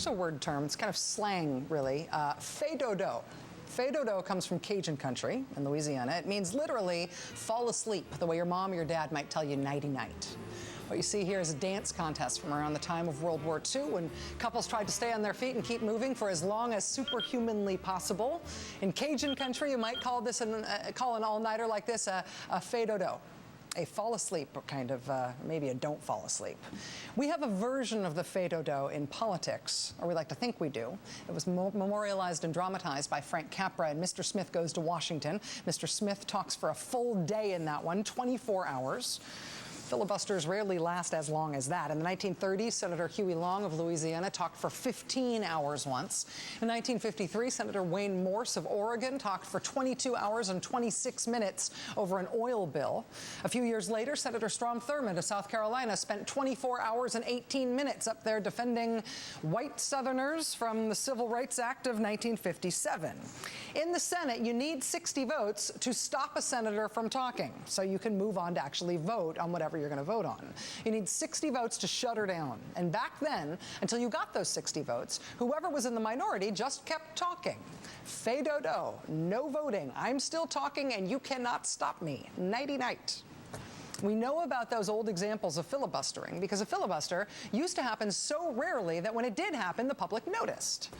here's a word term. It's kind of slang, really. Fais-dodo. Fais-dodo comes from Cajun country in Louisiana. It means literally fall asleep, the way your mom or your dad might tell you nighty-night. What you see here is a dance contest from around the time of World War II when couples tried to stay on their feet and keep moving for as long as superhumanly possible. In Cajun country, you might call this call an all-nighter like this a fais-dodo. A fall asleep, or kind of maybe a don't fall asleep. We have a version of the fais-dodo in politics, or we like to think we do. It was memorialized and dramatized by Frank Capra in Mr. Smith Goes to Washington. Mr. Smith talks for a full day in that one, 24 hours. Filibusters rarely last as long as that. In the 1930s, Senator Huey Long of Louisiana talked for 15 hours once. In 1953, Senator Wayne Morse of Oregon talked for 22 hours and 26 minutes over an oil bill. A few years later, Senator Strom Thurmond of South Carolina spent 24 hours and 18 minutes up there defending white Southerners from the Civil Rights Act of 1957. In the Senate, you need 60 votes to stop a senator from talking, so you can move on to actually vote on whatever you're going to vote on. You need 60 votes to shut her down. And back then, until you got those 60 votes, whoever was in the minority just kept talking. Fais-dodo, no voting. I'm still talking and you cannot stop me. Nighty-night. We know about those old examples of filibustering because a filibuster used to happen so rarely that when it did happen, the public noticed.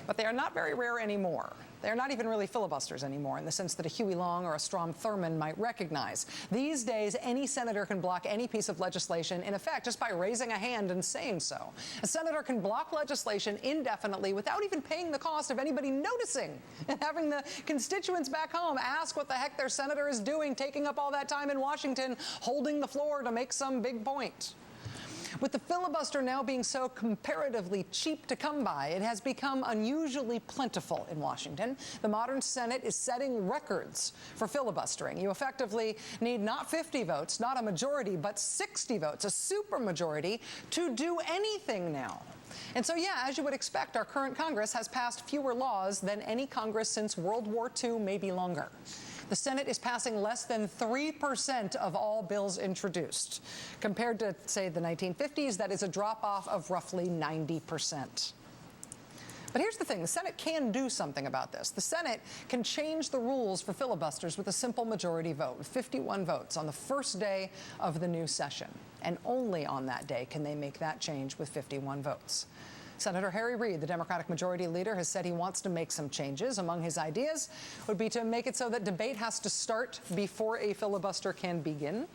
But they are not very rare anymore. They're not even really filibusters anymore in the sense that a Huey Long or a Strom Thurmond might recognize. These days, any senator can block any piece of legislation, in effect, just by raising a hand and saying so. A senator can block legislation indefinitely without even paying the cost of anybody noticing and having the constituents back home ask what the heck their senator is doing, taking up all that time in Washington, holding the floor to make some big point. With the filibuster now being so comparatively cheap to come by, it has become unusually plentiful in Washington. The modern Senate is setting records for filibustering. You effectively need not 50 votes, not a majority, but 60 votes, a supermajority, to do anything now. And so, yeah, as you would expect, our current Congress has passed fewer laws than any Congress since World War II, maybe longer. The Senate is passing less than 3% of all bills introduced. Compared to, say, the 1950s, that is a drop-off of roughly 90%. But here's the thing. The Senate can do something about this. The Senate can change the rules for filibusters with a simple majority vote, with 51 votes on the first day of the new session. And only on that day can they make that change with 51 votes. Senator Harry Reid, the Democratic Majority Leader, has said he wants to make some changes. Among his ideas would be to make it so that debate has to start before a filibuster can begin.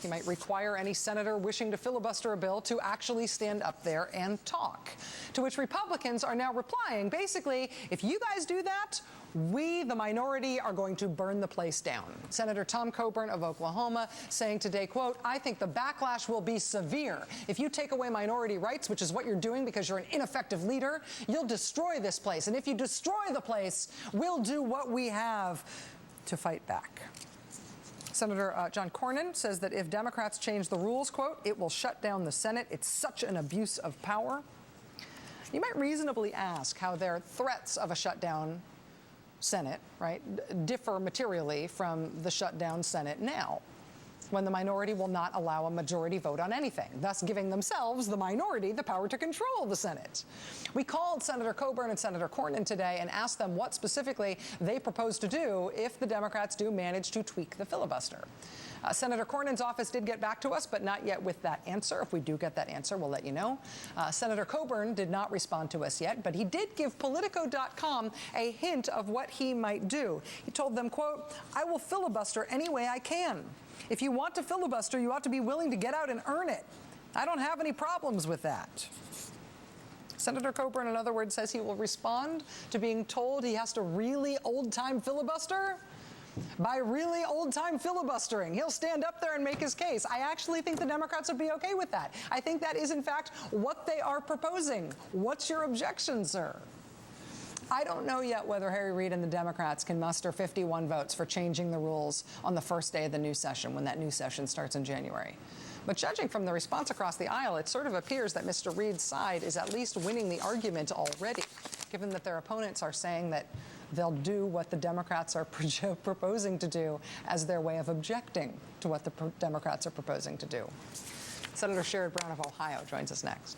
He might require any senator wishing to filibuster a bill to actually stand up there and talk. To which Republicans are now replying, basically, if you guys do that, we, the minority, are going to burn the place down. Senator Tom Coburn of Oklahoma saying today, quote, I think the backlash will be severe. If you take away minority rights, which is what you're doing because you're an ineffective leader, you'll destroy this place. And if you destroy the place, we'll do what we have to fight back. Senator John Cornyn says that if Democrats change the rules, quote, it will shut down the Senate. It's such an abuse of power. You might reasonably ask how their threats of a shutdown Senate, right, differ materially from the shutdown Senate now, when the minority will not allow a majority vote on anything, thus giving themselves, the minority, the power to control the Senate. We called Senator Coburn and Senator Cornyn today and asked them what specifically they propose to do if the Democrats do manage to tweak the filibuster. Senator Cornyn's office did get back to us, but not yet with that answer. If we do get that answer, we'll let you know. Senator Coburn did not respond to us yet, but he did give Politico.com a hint of what he might do. He told them, quote, I will filibuster any way I can. If you want to filibuster, you ought to be willing to get out and earn it. I don't have any problems with that. Senator Coburn, in other words, says he will respond to being told he has to really old-time filibuster. By really old-time filibustering, he'll stand up there and make his case. I actually think the Democrats would be okay with that. I think that is, in fact, what they are proposing. What's your objection, sir? I don't know yet whether Harry Reid and the Democrats can muster 51 votes for changing the rules on the first day of the new session, when that new session starts in January. But judging from the response across the aisle, it sort of appears that Mr. Reid's side is at least winning the argument already, given that their opponents are saying that they'll do what the Democrats are proposing to do as their way of objecting to what the Democrats are proposing to do. Senator Sherrod Brown of Ohio joins us next.